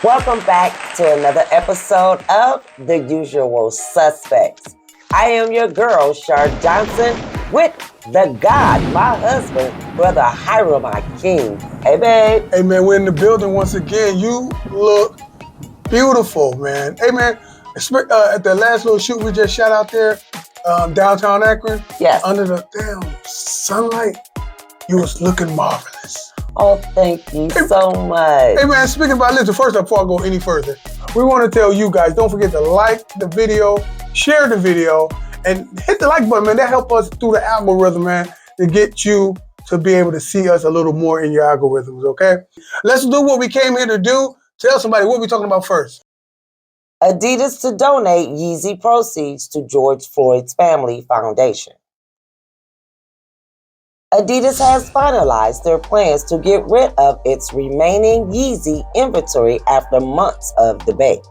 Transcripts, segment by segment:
Welcome back to another episode of The Usual Suspects. I am your girl, Shar Johnson, with the God, my husband, Brother Hiram, my king. Hey, babe. Hey, man, we're in the building once again. You look beautiful, man. Hey, man, at the last little shoot we just shot out there, downtown Akron, Yes. under the damn sunlight, you was looking marvelous. Oh, thank you so much. Hey, man, speaking about listen, first up, before I go any further, we want to tell you guys, don't forget to like the video, share the video, and hit the like button, man. That helps us through the algorithm, man, to get you to be able to see us a little more in your algorithms, okay? Let's do what we came here to do. Tell somebody what we're talking about first. Adidas to donate Yeezy proceeds to George Floyd's Family Foundation. Adidas has finalized their plans to get rid of its remaining Yeezy inventory after months of debate.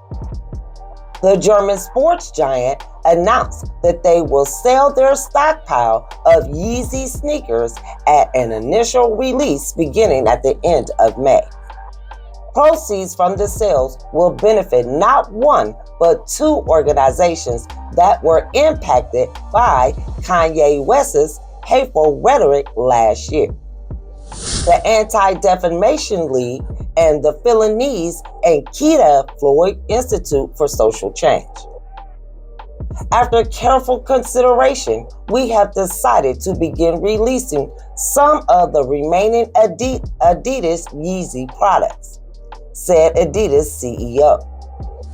The German sports giant announced that they will sell their stockpile of Yeezy sneakers at an initial release beginning at the end of May. Proceeds from the sales will benefit not one, but two organizations that were impacted by Kanye West's hateful rhetoric last year: the Anti-Defamation League and the Philanese and Keita Floyd Institute for Social Change. After careful consideration, we have decided to begin releasing some of the remaining Adidas Yeezy products, said Adidas CEO.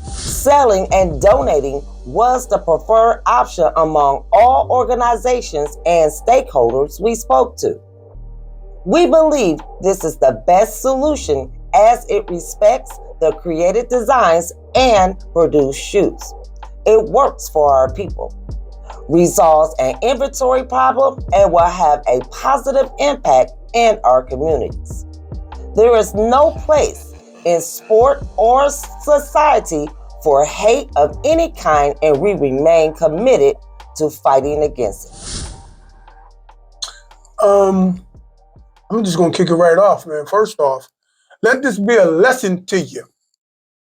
Selling and donating was the preferred option among all organizations and stakeholders we spoke to. We believe this is the best solution as it respects the created designs and produced shoes. It works for our people, resolves an inventory problem, and will have a positive impact in our communities. There is no place in sport or society for hate of any kind, and we remain committed to fighting against it. I'm just gonna kick it right off, man. First off, let this be a lesson to you.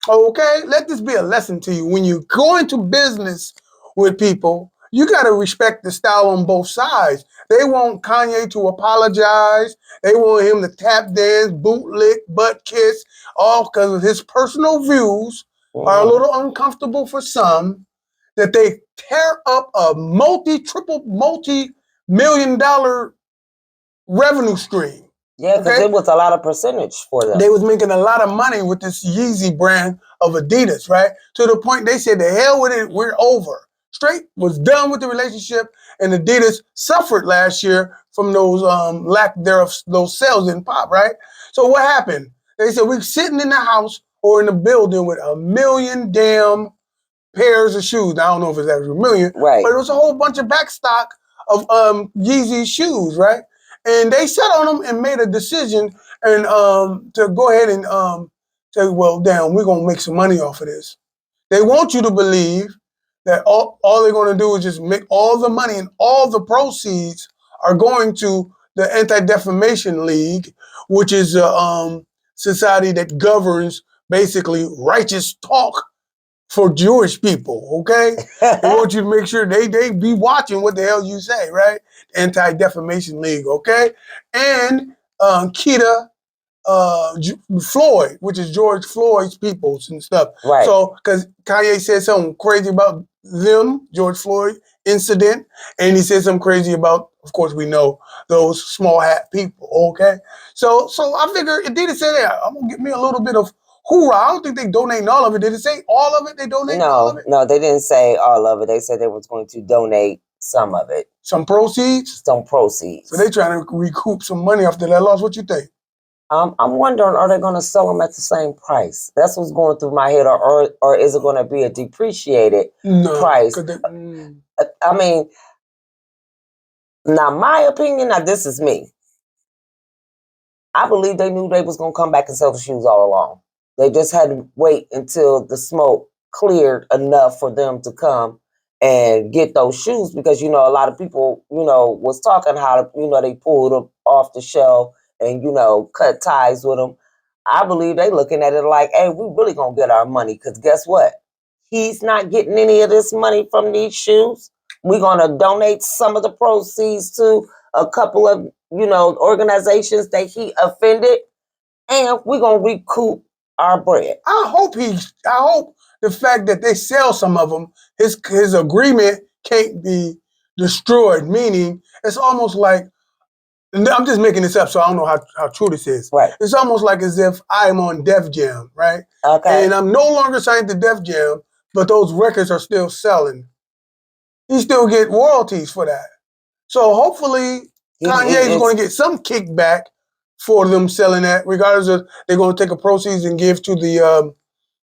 Okay? Let this be a lesson to you. When you go into business with people, you gotta respect the style on both sides. They want Kanye to apologize. They want him to tap dance, bootlick, butt kiss, all because of his personal views are a little uncomfortable for some, that they tear up a multi-million dollar revenue stream. Yeah, because it was a lot of percentage for them. They was making a lot of money with this Yeezy brand of Adidas, right? To the point they said, the hell with it, we're over. Straight was done with the relationship, and Adidas suffered last year from those lack thereof, those sales didn't pop, right? So what happened? They said, we're sitting in the house or in the building with 1 million damn pairs of shoes. Now, I don't know if it's actually 1 million, right, but it was a whole bunch of back stock of Yeezy shoes, right? And they sat on them and made a decision and to go ahead and say, well, damn, we're going to make some money off of this. They want you to believe that all they're going to do is just make all the money, and all the proceeds are going to the Anti-Defamation League, which is a society that governs basically righteous talk for Jewish people, okay? They want you to make sure they be watching what the hell you say, right? Anti-Defamation League, okay? And Keita Floyd, which is George Floyd's peoples and stuff. Right. So, because Kanye said something crazy about them, George Floyd incident, and he said something crazy about, of course, we know those small hat people, okay? So I figure Adidas said, yeah, I'm gonna get me a little bit of hoorah. I don't think they donate all of it. Did it say all of it? They donate all of it? No, they didn't say all of it. They said they was going to donate some of it. Some proceeds? Some proceeds. So they trying to recoup some money after that loss. What you think? I'm wondering, are they going to sell them at the same price? That's what's going through my head. Or is it going to be a depreciated price? I mean, now my opinion, now this is me. I believe they knew they was going to come back and sell the shoes all along. They just had to wait until the smoke cleared enough for them to come and get those shoes, because, you know, a lot of people, you know, was talking how, you know, they pulled them off the shelf and, you know, cut ties with them. I believe they looking at it like, hey, we really gonna get our money, because guess what? He's not getting any of this money from these shoes. We're gonna donate some of the proceeds to a couple of, organizations that he offended, and we're gonna recoup our bread. I hope the fact that they sell some of them, his agreement can't be destroyed. Meaning, it's almost like, and I'm just making this up, so I don't know how true this is. Right. It's almost like as if I'm on Def Jam, right? Okay. And I'm no longer signed to Def Jam, but those records are still selling. He still get royalties for that. So hopefully Kanye is going to get some kickback for them selling that, regardless of they're going to take a proceeds and give to the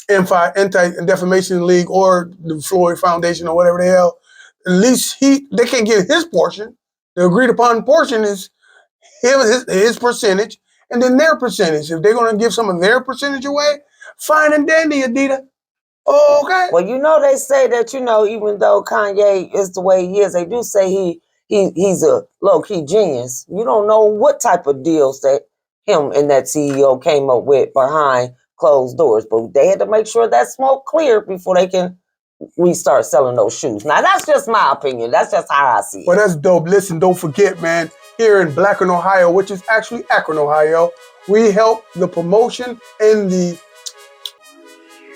Anti-Defamation League or the Floyd Foundation or whatever the hell. At least they can't get his portion. The agreed upon portion is his percentage, and then their percentage. If they're going to give some of their percentage away, fine and dandy, Adidas. Okay. Well, they say that, even though Kanye is the way he is, they do say he's a low-key genius. You don't know what type of deals that him and that CEO came up with behind closed doors, but they had to make sure that smoke cleared before they can restart selling those shoes. Now, that's just my opinion. That's just how I see it. Well, that's dope. Listen, don't forget, man, here in Blackburn, Ohio, which is actually Akron, Ohio, we help the promotion and the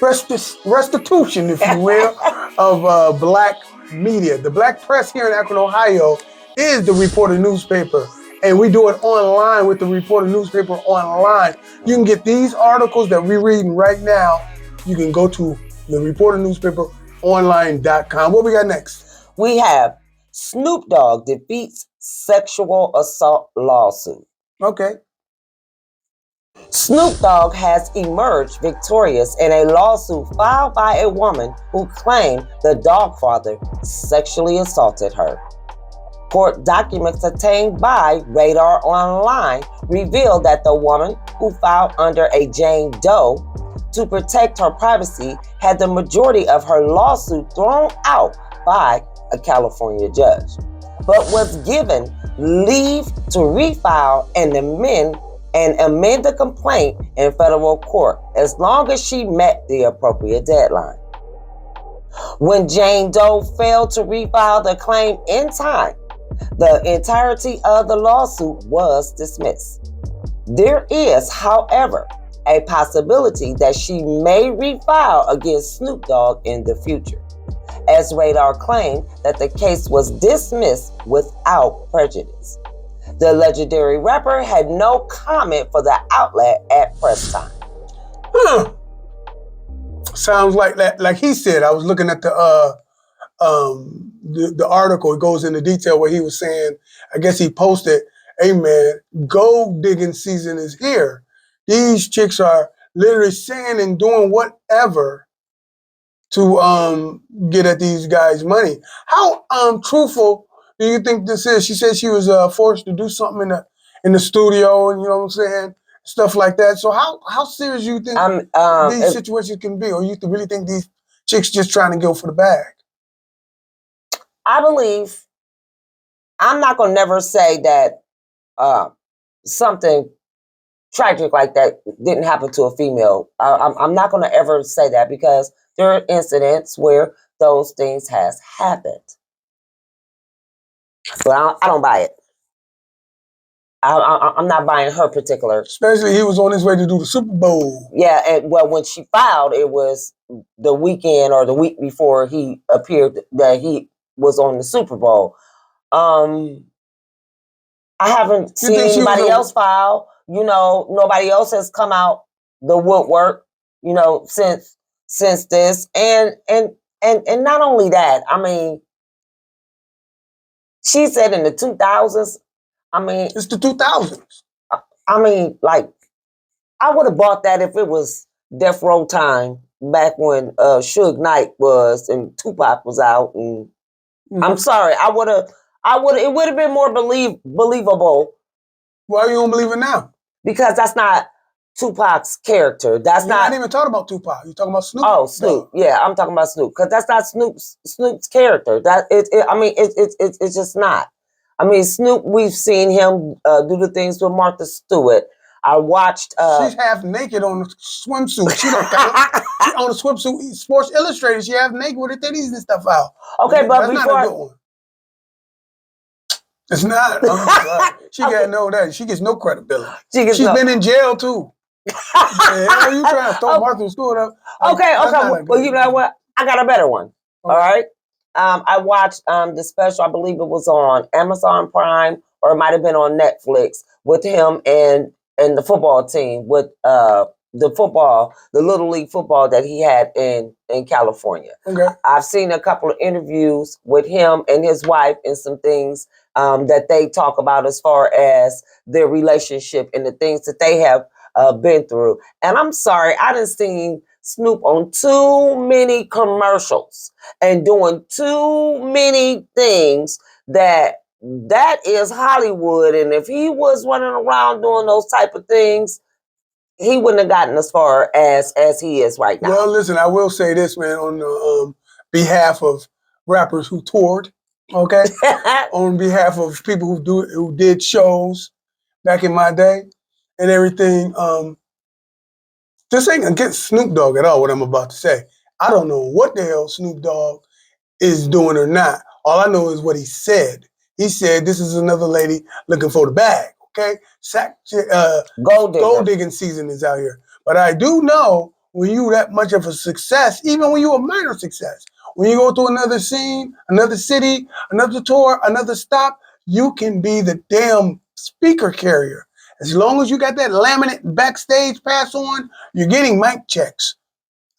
restitution, if you will, of black media. The black press here in Akron, Ohio is the Reporter newspaper. And we do it online with the Reporter newspaper online. You can get these articles that we're reading right now. You can go to the Reporter newspaper online.com. What we got next? We have Snoop Dogg defeats sexual assault lawsuit. Okay. Snoop Dogg has emerged victorious in a lawsuit filed by a woman who claimed the Dogfather sexually assaulted her. Court documents obtained by Radar Online revealed that the woman, who filed under a Jane Doe to protect her privacy, had the majority of her lawsuit thrown out by a California judge, but was given leave to refile and amend the complaint in federal court as long as she met the appropriate deadline. When Jane Doe failed to refile the claim in time, the entirety of the lawsuit was dismissed. There is, however, a possibility that she may refile against Snoop Dogg in the future, as Radar claimed that the case was dismissed without prejudice. The legendary rapper had no comment for the outlet at press time. Sounds like that. Like he said, I was looking at the article. It goes into detail where he was saying, I guess he posted, "Hey man, gold digging season is here. These chicks are literally saying and doing whatever to get at these guys' money." How truthful do you think this is? She said she was forced to do something in the studio, and you know what I'm saying, stuff like that. So how serious do you think these situations can be, or you really think these chicks just trying to go for the bag? I believe, I'm not gonna never say that something tragic like that didn't happen to a female. I'm not gonna ever say that, because there are incidents where those things has happened. But I don't buy it. I'm not buying her particular. Especially he was on his way to do the Super Bowl. Yeah, and well, when she filed, it was the weekend or the week before he appeared that he was on the Super Bowl. I haven't seen anybody else file. Nobody else has come out the woodwork, since this. And not only that, I mean, she said in the 2000s, I mean, it's the 2000s. I mean, like, I would have bought that if it was Death Row time back when Suge Knight was and Tupac was out. And I'm sorry, it would have been more believable. Why you don't believe it now? Because that's not Tupac's character. That's You're not even talking about Tupac. You're talking about Snoop. Oh, Snoop. Yeah, I'm talking about Snoop, because that's not Snoop's character. It's just not. I mean, Snoop, we've seen him do the things with Martha Stewart. I watched. She's half naked on a swimsuit. She don't count. She on a swimsuit. Sports Illustrated. She half naked with her titties and stuff out. Okay, but that's not a good one. It's not. I'm sorry. She got no that. She gets no credibility. She's been in jail too. Hell, you trying to throw Martha Stewart up? Okay. Well, you know what? I got a better one. Okay. All right. I watched the special. I believe it was on Amazon Prime, or it might have been on Netflix, with him and the football team, with the Little League football that he had in California. Okay. I've seen a couple of interviews with him and his wife and some things that they talk about as far as their relationship and the things that they have been through. And I'm sorry, I done seen Snoop on too many commercials and doing too many things that is Hollywood. And if he was running around doing those type of things, he wouldn't have gotten as far as he is right now. Well, listen, I will say this, man, on the behalf of rappers who toured, okay, on behalf of people who did shows back in my day and everything. This ain't against Snoop Dogg at all, what I'm about to say. I don't know what the hell Snoop Dogg is doing or not. All I know is what he said. He said, this is another lady looking for the bag, okay? Gold digging season is out here. But I do know when you that much of a success, even when you a minor success, when you go to another scene, another city, another tour, another stop, you can be the damn speaker carrier. As long as you got that laminate backstage pass on, you're getting mic checks.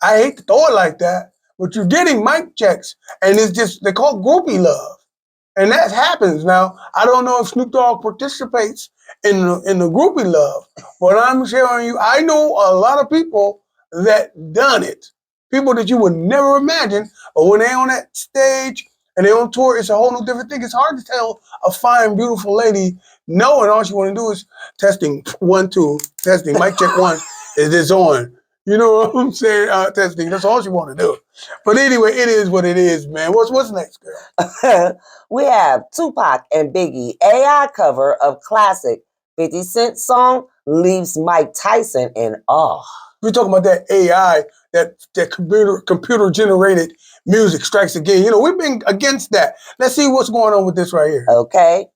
I hate to throw it like that, but you're getting mic checks. And it's just, they call it groupie love. And that happens. Now, I don't know if Snoop Dogg participates in the groupie love, but I'm showing you, I know a lot of people that done it. People that you would never imagine, but when they're on that stage and they're on tour, it's a whole new different thing. It's hard to tell a fine, beautiful lady no, and all she want to do is testing 1, 2, testing. Mic check 1. Is this on? You know what I'm saying? Testing. That's all she want to do. But anyway, it is what it is, man. What's next, girl? We have Tupac and Biggie AI cover of classic 50 Cent song leaves Mike Tyson in awe. We're talking about that AI, that computer generated music strikes again. You know, we've been against that. Let's see what's going on with this right here. Okay.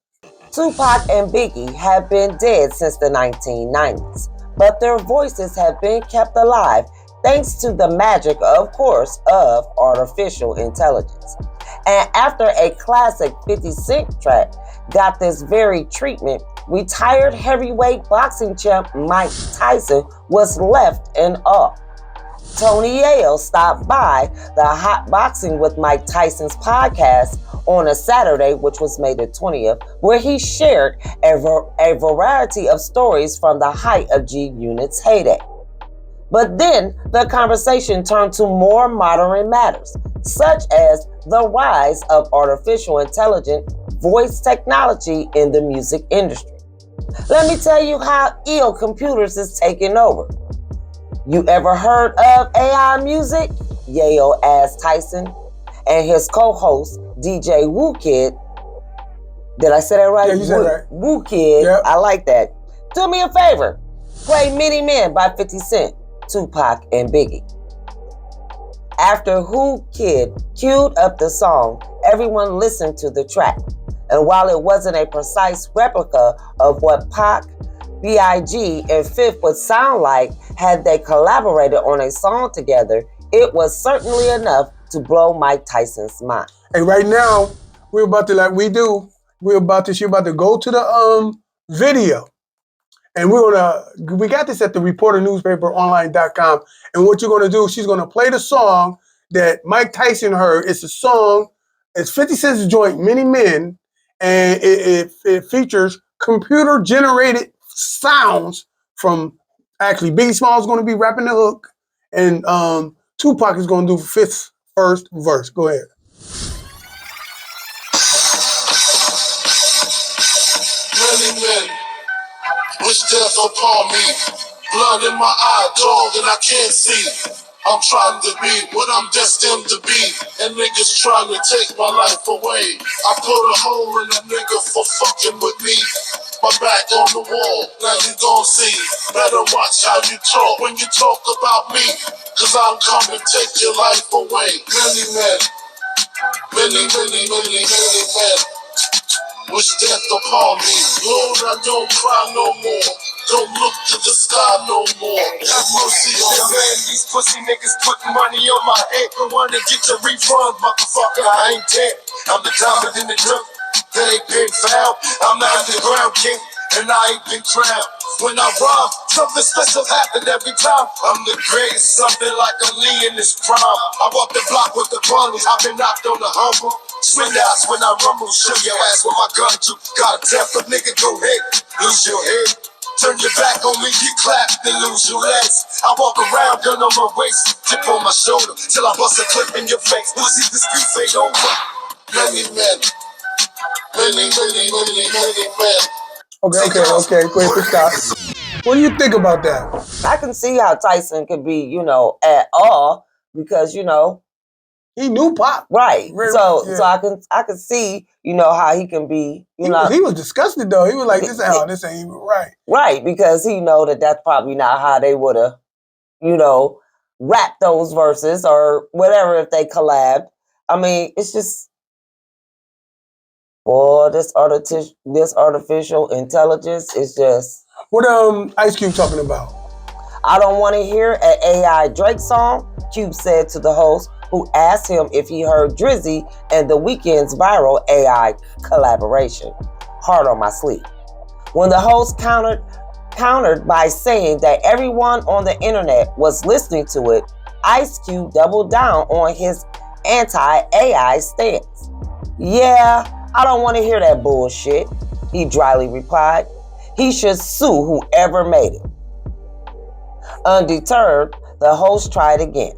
Tupac and Biggie have been dead since the 1990s, but their voices have been kept alive thanks to the magic, of course, of artificial intelligence. And after a classic 50 Cent track got this very treatment, retired heavyweight boxing champ Mike Tyson was left in awe. Tony Yale stopped by the Hot Boxing with Mike Tyson's podcast on a Saturday, which was May the 20th, where he shared a variety of stories from the height of G Unit's heyday. But then the conversation turned to more modern matters, such as the rise of artificial intelligent voice technology in the music industry. Let me tell you how ill computers is taking over. You ever heard of AI music? Yale asked Tyson, and his co-host, DJ Woo Kid. Did I say that right? Yeah, you said right. Woo Kid, yep. I like that. Do me a favor. Play Many Men by 50 Cent, Tupac, and Biggie. After Woo Kid queued up the song, everyone listened to the track. And while it wasn't a precise replica of what Pac, B.I.G. and Fifth would sound like had they collaborated on a song together, it was certainly enough to blow Mike Tyson's mind. Hey, right now, we're about to, she's about to go to the video. And we got this at the reporternewspaperonline.com. And what you're going to do, she's going to play the song that Mike Tyson heard. It's a song, it's 50 Cent's joint, Many Men, and it features computer-generated sounds from, actually, Biggie Smalls is going to be rapping the hook, and Tupac is going to do Fifth's first verse. Go ahead. Many men wish death upon me. Blood in my eye, dog, and I can't see. I'm trying to be what I'm destined to be, and niggas trying to take my life away. I put a hole in a nigga for fucking with me. My back on the wall, now you gon' see. Better watch how you talk when you talk about me. Cause I'm coming to take your life away. Many men, many men wish death upon me. Lord, I don't cry no more. Don't look to the sky no more. Have mercy on me. Man, these pussy niggas putting money on my head. I wanna get the refund, motherfucker. I ain't dead. I'm the diamond in the dirt. They ain't been found. I'm the underground king, and I ain't been crowned. When I rhyme, something special happen every time. I'm the greatest, something like a Lee in his prime. I walk the block with the bunnies. I've been knocked on the humble. Swing outs when I rumble. Show your ass with my gun too. Got a temper, nigga, go ahead. Lose your head. Turn your back on me, get clapped, then lose your legs. I walk around, gun on my waist, tip on my shoulder, till I bust a clip in your face. Pussy, this beef ain't over. Many men, many men. Okay. Wait, stop. What do you think about that? I can see how Tyson could be, at all because, He knew Pop. right. Very So much, so I can see, how he can be, He was disgusted though. He was like, this ain't even right. right, because he know that that's probably not how they would have, rapped those verses or whatever if they collabed. I mean, it's just, boy, this artificial intelligence is just. What Ice Cube talking about? I don't want to hear an AI Drake song, Cube said to the host, who asked him if he heard Drizzy and The Weeknd's viral AI collaboration, Hard on My Sleeve. When the host countered by saying that everyone on the internet was listening to it, Ice Cube doubled down on his anti-AI stance. Yeah, I don't want to hear that bullshit, he dryly replied. He should sue whoever made it. Undeterred, the host tried again.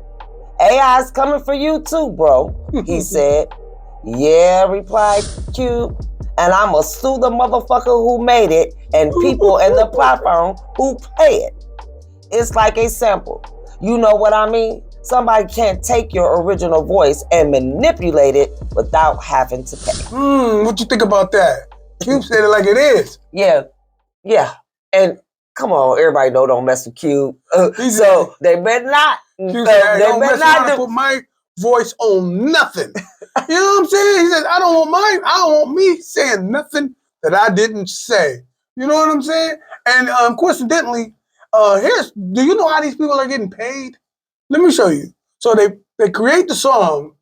AI's coming for you too, bro, he said. Yeah, replied Cube, and I'ma sue the motherfucker who made it and people in the platform who play it. It's like a sample. You know what I mean? Somebody can't take your original voice and manipulate it without having to pay. What you think about that? Cube said it like it is. Yeah. And come on, everybody know don't mess with Cube. So they better not. Cube said, don't mess around and put my voice on nothing. You know what I'm saying? He said, I don't want me saying nothing that I didn't say. You know what I'm saying? And coincidentally, do you know how these people are getting paid? Let me show you. So they create the song.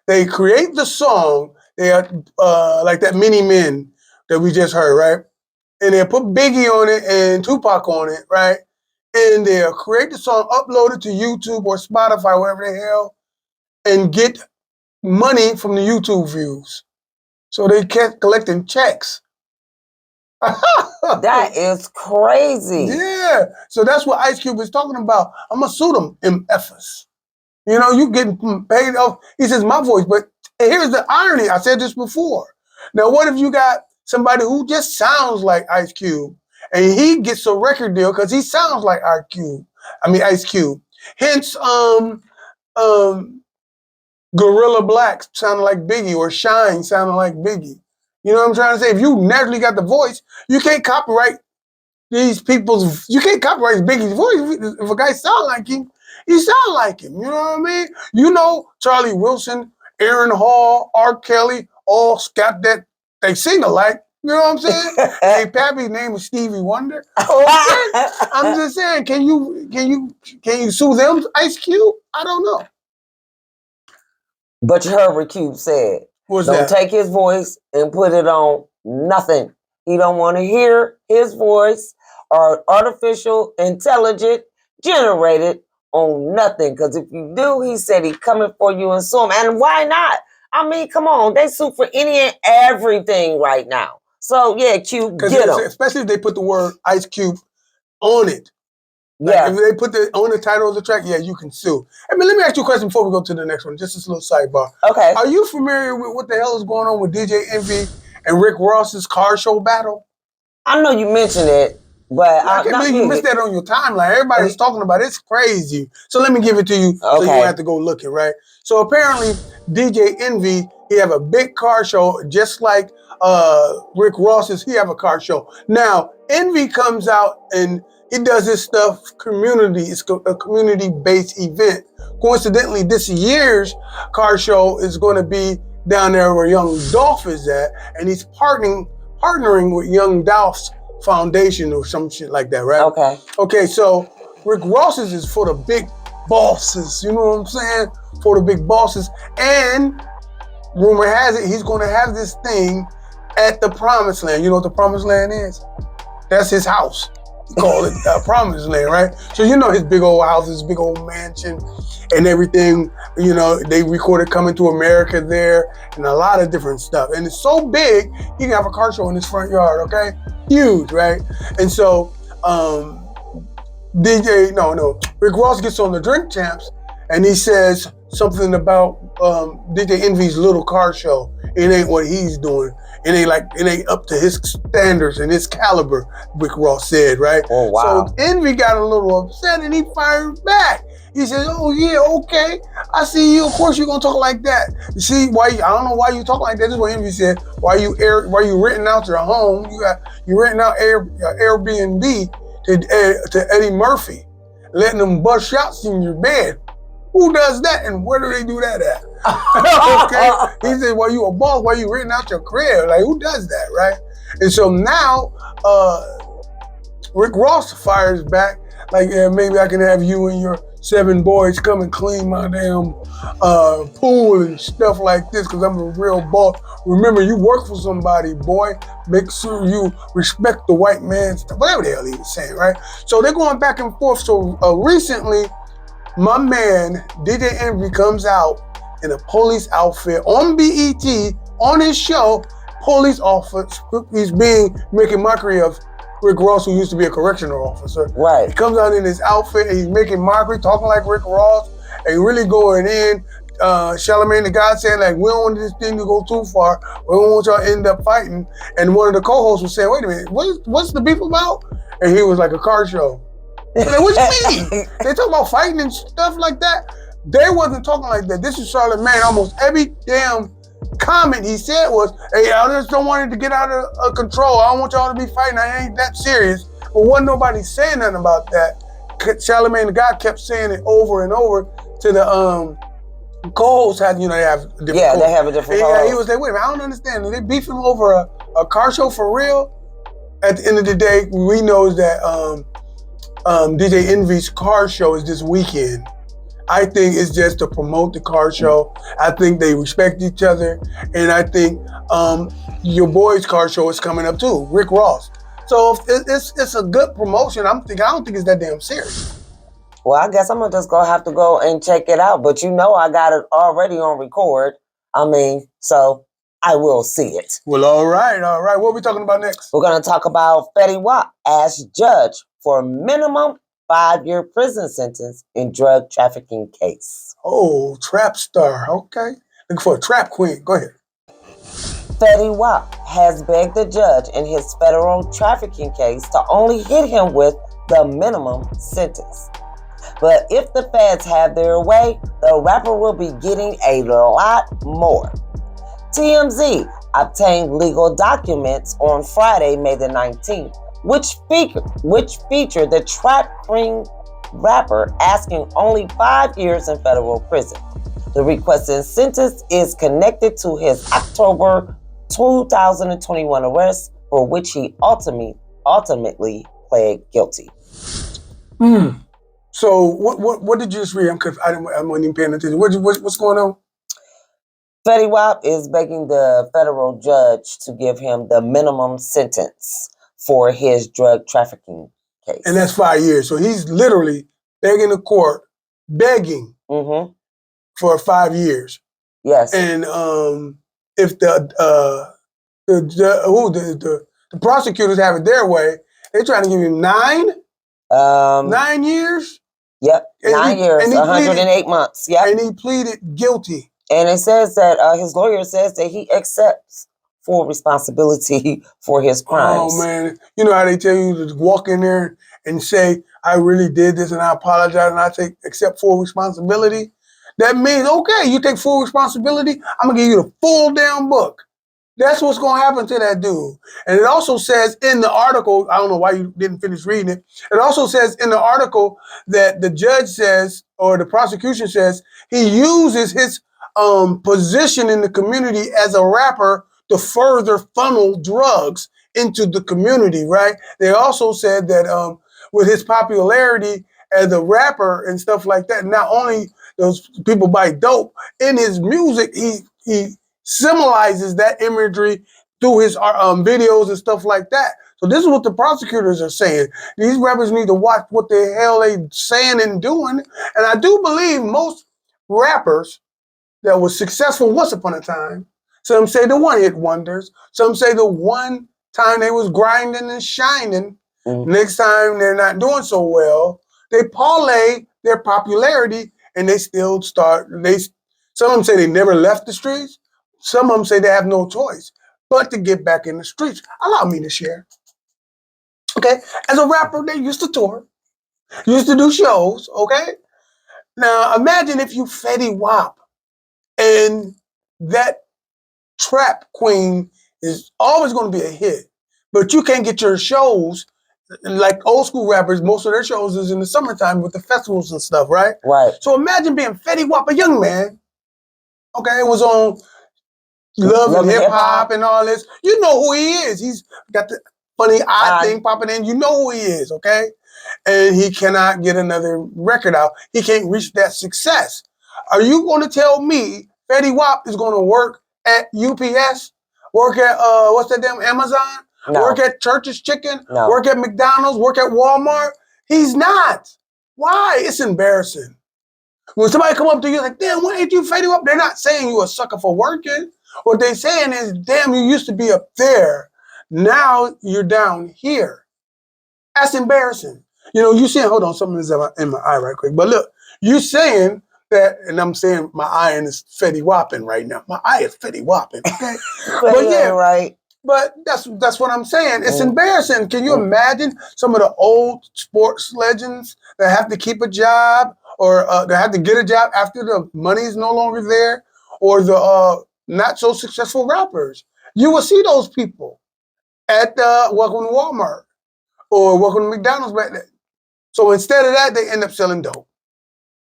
They create the song. They are like that Many Men that we just heard, right? And they'll put Biggie on it and Tupac on it, right? And they'll create the song, upload it to YouTube or Spotify, whatever the hell, and get money from the YouTube views. So they kept collecting checks. That is crazy. Yeah. So that's what Ice Cube is talking about. I'm going to sue them, MFers. You getting paid off. He says, my voice. But here's the irony. I said this before. Now, what if you got somebody who just sounds like Ice Cube and he gets a record deal because he sounds like Ice Cube. Hence, Gorilla Black sounding like Biggie or Shine sounding like Biggie. You know what I'm trying to say? If you naturally got the voice, you can't copyright you can't copyright Biggie's voice. If a guy sound like him, he sound like him. You know what I mean? Charlie Wilson, Aaron Hall, R. Kelly, all got that. They sing alike. You know what I'm saying? Hey, Pappy's name is Stevie Wonder. Okay. I'm just saying, can you sue them, Ice Cube? I don't know. But you heard what Cube said. Don't take his voice and put it on nothing. He don't want to hear his voice or artificial intelligent generated on nothing. Because if you do, he said he coming for you and sue him. And why not? I mean, come on. They sue for any and everything right now. So, yeah, Cube, get them. Especially if they put the word Ice Cube on it. Yeah. If they put on the title of the track, yeah, you can sue. I mean, let me ask you a question before we go to the next one. Just this little sidebar. Okay. Are you familiar with what the hell is going on with DJ Envy and Rick Ross's car show battle? I know you mentioned it, but I can't believe you missed that on your timeline. Everybody's talking about it. It's crazy. So let me give it to you so you don't have to go looking, right? So apparently, DJ Envy He have a big car show, just like Rick Ross's. He have a car show. Now, Envy comes out and he does his stuff community. It's a community-based event. Coincidentally, this year's car show is going to be down there where Young Dolph is at, and he's partnering with Young Dolph's foundation or some shit like that, right? Okay. Okay, so Rick Ross's is for the big bosses, you know what I'm saying? For the big bosses. And rumor has it he's going to have this thing at the Promised Land. You know what the Promised Land is? That's his house. Call it Promised Land, right? So you know his big old house, his big old mansion and everything. You know, they recorded Coming to America there and a lot of different stuff. And it's so big, he can have a car show in his front yard, okay? Huge, right? And so Rick Ross gets on the Drink Champs and he says something about DJ Envy's little car show. It ain't what he's doing. It ain't up to his standards and his caliber, Rick Ross said, right? Oh, wow. So Envy got a little upset and he fired back. He says, "Oh yeah, okay. I see you. Of course you're gonna talk like that. You see why? I don't know why you talk like that." This is what Envy said. Why you renting out your home? You renting out Airbnb to Eddie Murphy, letting them bust shots in your bed. Who does that and where do they do that at? Okay. He said, "Well, you a boss? Why you renting out your crib? Like who does that, right?" And so now Rick Ross fires back like, "Yeah, maybe I can have you and your 7 boys come and clean my damn pool and stuff like this because I'm a real boss. Remember, you work for somebody, boy. Make sure you respect the white man's," whatever the hell he was saying, right? So they're going back and forth. So recently, my man, DJ Envy, comes out in a police outfit on BET, on his show, police officer. He's making mockery of Rick Ross, who used to be a correctional officer. Right. He comes out in his outfit and he's making mockery, talking like Rick Ross, and really going in. Charlamagne the God said, like, "We don't want this thing to go too far. We don't want y'all to end up fighting." And one of the co-hosts was saying, "Wait a minute, what's the beef about?" And he was like, "A car show." Like, what you mean? They talk about fighting and stuff like that. They wasn't talking like that. This is Charlamagne. Almost every damn comment he said was, "Hey, I just don't want it to get out of control. I don't want y'all to be fighting. I ain't that serious." But wasn't nobody saying nothing about that. Charlamagne the God kept saying it over and over to the co-hosts. They have a different co-host. They have a different co-host. He was like, "Wait a minute, I don't understand. Are they beefing over a car show for real?" At the end of the day, we know that DJ Envy's car show is this weekend. I think it's just to promote the car show. I think they respect each other. And I think your boy's car show is coming up too, Rick Ross. So it's a good promotion. I don't think it's that damn serious. Well, I guess I'm gonna just have to go and check it out. But I got it already on record. So I will see it. Well, all right. What are we talking about next? We're gonna talk about Fetty Wap as judge for minimum 5-year prison sentence in drug trafficking case. Oh, trap star. Okay. Looking for a trap queen. Go ahead. Fetty Wap has begged the judge in his federal trafficking case to only hit him with the minimum sentence. But if the feds have their way, the rapper will be getting a lot more. TMZ obtained legal documents on Friday, May the 19th, which featured the trap queen rapper asking only 5 years in federal prison. The requested sentence is connected to his October 2021 arrest, for which he ultimately pled guilty. So what did you just read? I wasn't even paying attention. What's going on? Fetty Wap is begging the federal judge to give him the minimum sentence for his drug trafficking case. And that's 5 years. So he's literally begging the court, for 5 years. Yes. And if the prosecutors have it their way, they're trying to give him 9 years. Yep, 9 years, 108 months. Yep. And he pleaded guilty. And it says that his lawyer says that he accepts full responsibility for his crimes. Oh, man. You know how they tell you to walk in there and say, "I really did this and I apologize and I accept full responsibility"? That means, okay, you take full responsibility, I'm gonna give you the full damn book. That's what's gonna happen to that dude. And it also says in the article, I don't know why you didn't finish reading it. It also says in the article that the judge says, or the prosecution says, he uses his position in the community as a rapper to further funnel drugs into the community, right? They also said that with his popularity as a rapper and stuff like that, not only those people buy dope, in his music, he symbolizes that imagery through his videos and stuff like that. So this is what the prosecutors are saying. These rappers need to watch what the hell they saying and doing. And I do believe most rappers that was successful once upon a time, some say the one-hit wonders, some say the one time they was grinding and shining, next time they're not doing so well, they parlay their popularity and they still start, some of them say they never left the streets, some of them say they have no choice but to get back in the streets. Allow me to share. Okay, as a rapper, they used to tour, used to do shows, okay? Now, imagine if you Fetty Wap and that trap queen is always going to be a hit, but you can't get your shows, like old school rappers, most of their shows is in the summertime with the festivals and stuff, right? Right. So imagine being Fetty Wap, a young man, okay, it was on Love and Hip Hop and all this. You know who he is. He's got the funny eye thing popping in. You know who he is, okay? And he cannot get another record out. He can't reach that success. Are you going to tell me Fetty Wap is going to work at UPS, work at, what's that damn, Amazon? No. Work at Church's Chicken? No. Work at McDonald's? Work at Walmart? He's not. Why? It's embarrassing. When somebody come up to you like, damn, why ain't you Fetty Wap? They're not saying you a sucker for working. What they're saying is, damn, you used to be up there. Now you're down here. That's embarrassing. You know, you saying, hold on, something is in my eye right quick. But look, you saying that, and I'm saying my eye is Fetty Wapping right now. My eye is Fetty Wapping, okay? But yeah, right. But that's what I'm saying. It's embarrassing. Can you imagine some of the old sports legends that have to keep a job or that have to get a job after the money is no longer there, or the not so successful rappers? You will see those people at welcome to Walmart or welcome to McDonald's back then. So instead of that, they end up selling dope.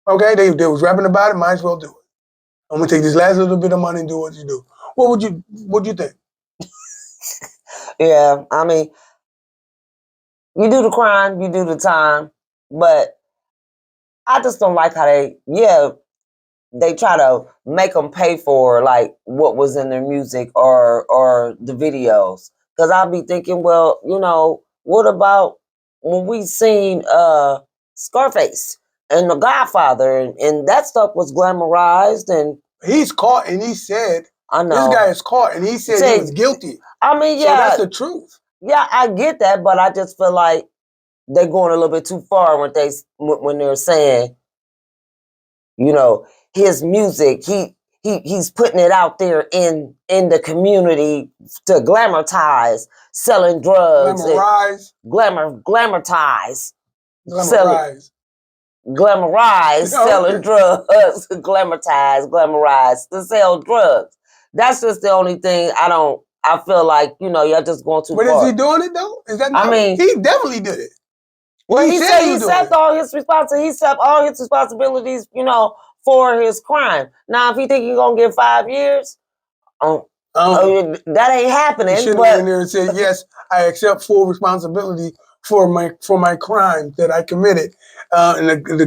Okay, they was rapping about it. Might as well do it. I'm gonna take this last little bit of money and do what you do. What would you think? Yeah, I mean, you do the crime, you do the time, but I just don't like how they try to make them pay for like what was in their music or the videos. Because I'll be thinking, well, you know, what about when we seen Scarface and The Godfather and that stuff was glamorized and he's caught and he said, I know this guy is caught and he said he was guilty. I mean, yeah, so that's the truth. Yeah, I get that, but I just feel like they're going a little bit too far when they're saying, you know, his music, he's putting it out there in the community to glamorize selling drugs, glamorize selling drugs, glamorize to sell drugs. That's just the only thing I feel like, you know, y'all just going too far. But is he doing it though? Is that? I mean, he definitely did it. Well, he said he accepted all his responsibilities, you know, for his crime. Now, if he think he's gonna get 5 years, that ain't happening. He should have been there and said, "Yes, I accept full responsibility for my crime that I committed." And the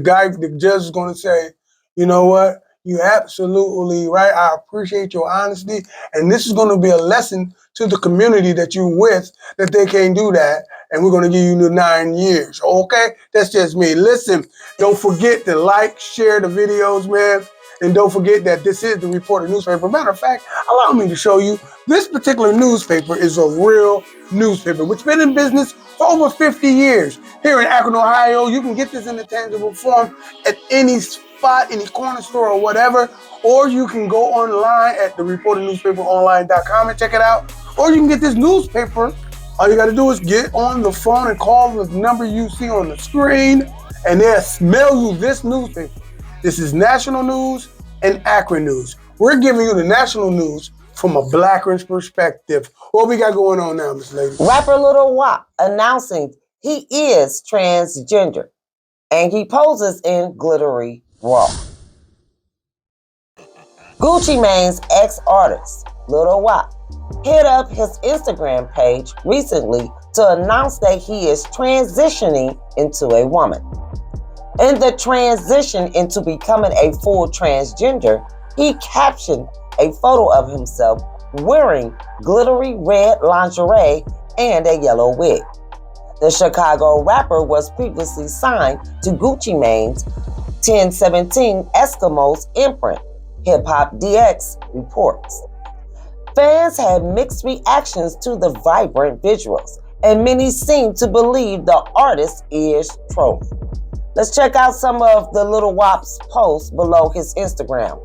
judge is going to say, "You know what? You're absolutely right. I appreciate your honesty, and this is going to be a lesson to the community that you're with that they can't do that, and we're going to give you the 9 years." Okay, that's just me. Listen, don't forget to like, share the videos, man. And don't forget that this is the Reporter newspaper. Matter of fact, allow me to show you this particular newspaper is a real newspaper, which has been in business for over 50 years. Here in Akron, Ohio, you can get this in a tangible form at any spot, any corner store or whatever, or you can go online at thereporternewspaperonline.com and check it out, or you can get this newspaper. All you got to do is get on the phone and call the number you see on the screen, and they'll mail you this newspaper. This is national news and Akron news. We're giving you the national news from a Blackern's perspective. What we got going on now, Miss Lady? Rapper Lil Whop announcing he is transgender and he poses in glittery bra. Gucci Mane's ex-artist, Lil Whop, hit up his Instagram page recently to announce that he is transitioning into a woman. In the transition into becoming a full transgender, he captioned a photo of himself wearing glittery red lingerie and a yellow wig. The Chicago rapper was previously signed to Gucci Mane's 1017 Eskimos imprint, Hip Hop DX reports. Fans had mixed reactions to the vibrant visuals, and many seem to believe the artist is trolling. Let's check out some of the Lil Whop's posts below his Instagram.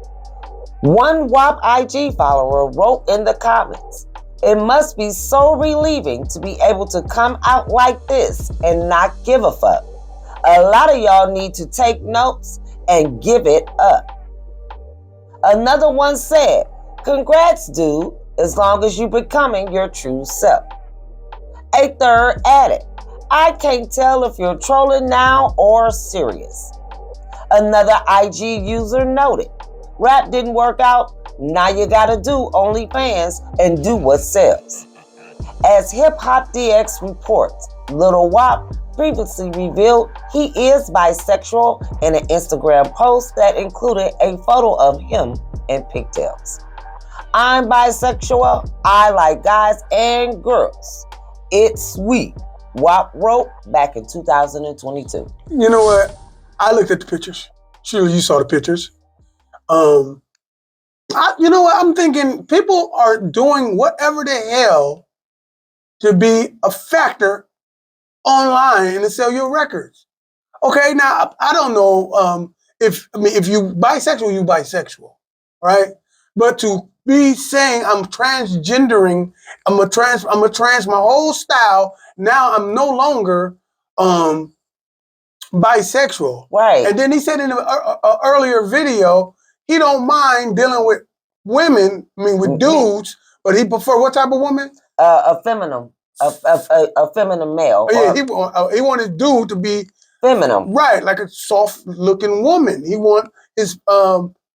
One Whop IG follower wrote in the comments, "It must be so relieving to be able to come out like this and not give a fuck. A lot of y'all need to take notes and give it up." Another one said, "Congrats, dude, as long as you're becoming your true self." A third added, "I can't tell if you're trolling now or serious." Another IG user noted, "Rap didn't work out, now you gotta do OnlyFans and do what sells." As Hip Hop DX reports, Lil Whop previously revealed he is bisexual in an Instagram post that included a photo of him in pigtails. "I'm bisexual, I like guys and girls. It's sweet," Whop wrote back in 2022. You know what? I looked at the pictures. Surely you saw the pictures. You know what? I'm thinking people are doing whatever the hell to be a factor online and to sell your records. Okay, now I don't know if you bisexual, you bisexual, right? But to be saying I'm transgendering, I'm a trans, my whole style. Now I'm no longer bisexual, Right. And then he said in an earlier video he don't mind dealing with women, with dudes, but he prefer what type of woman? A feminine male. Oh, yeah, he want his dude to be feminine, right, like a soft-looking woman. He want his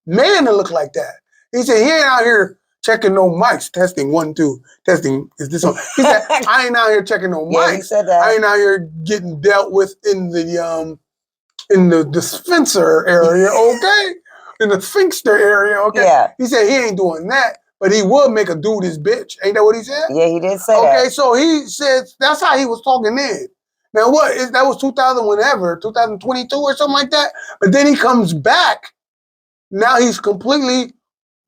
man to look like that. He said he ain't out here checking no mics. Testing 1 2. Testing, is this on? He said I ain't out here checking no mics. Yeah, he said that. I ain't out here getting dealt with in the dispenser area, okay? In the sphincter area, okay? Yeah. He said he ain't doing that, but he would make a dude his bitch. Ain't that what he said? Yeah, he did say that. Okay, so he said that's how he was talking then. Now that was 2022 or something like that. But then he comes back. Now he's completely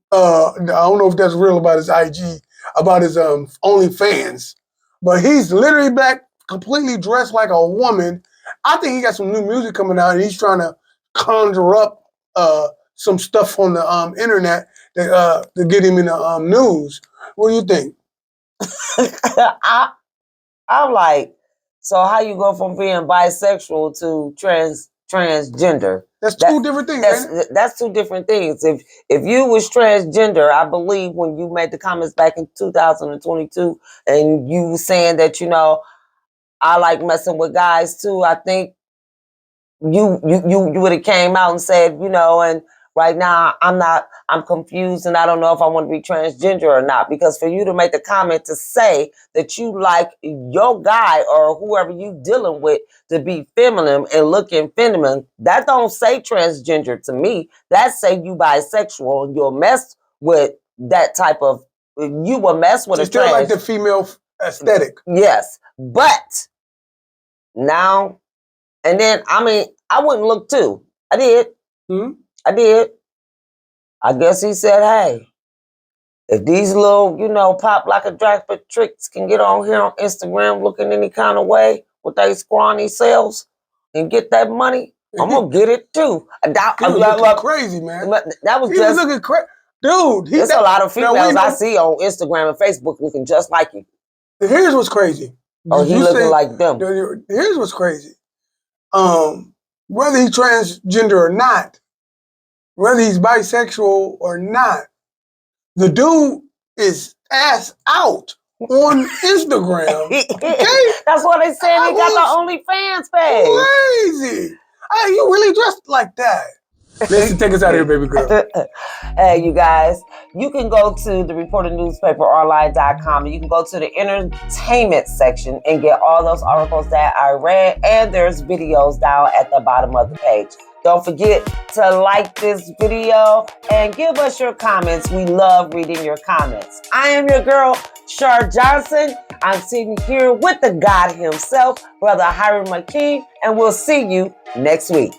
I don't know if that's real about his IG, about his OnlyFans, but he's literally back completely dressed like a woman. I think he got some new music coming out and he's trying to conjure up some stuff on the internet to get him in the news. What do you think? I'm like, so how you go from being bisexual to transgender? That's two different things. That's two different things. If you was transgender, I believe when you made the comments back in 2022, and you were saying that I like messing with guys too. I think you would have came out and said and right now I'm confused and I don't know if I want to be transgender or not, because for you to make the comment to say that you like your guy or whoever you dealing with to be feminine and looking feminine, that don't say transgender to me. That say you bisexual and you'll mess with that type of, you will mess with you still like the female aesthetic. Yes, but now and then I wouldn't look too. I did. Mm-hmm. I did. I guess he said, hey, if these little, pop like a Dracula tricks can get on here on Instagram looking any kind of way with they scrawny selves and get that money, I'm going to get it too. He was looking crazy, man. That was he was looking crazy. Dude. There's a lot of females I see on Instagram and Facebook looking just like you. Here's what's crazy. Oh, he looking like them. Here's what's crazy. Whether he's transgender or not, whether he's bisexual or not, the dude is ass out on Instagram. Okay? That's what they said. He got the OnlyFans page. Crazy. You really dressed like that. Listen, take us out of here, baby girl. Hey, you guys, you can go to the reported newspaperonline.com and you can go to the entertainment section and get all those articles that I read, and there's videos down at the bottom of the page. Don't forget to like this video and give us your comments. We love reading your comments. I am your girl, Shar Johnson. I'm sitting here with the God himself, Brother Hiram McKee, and we'll see you next week.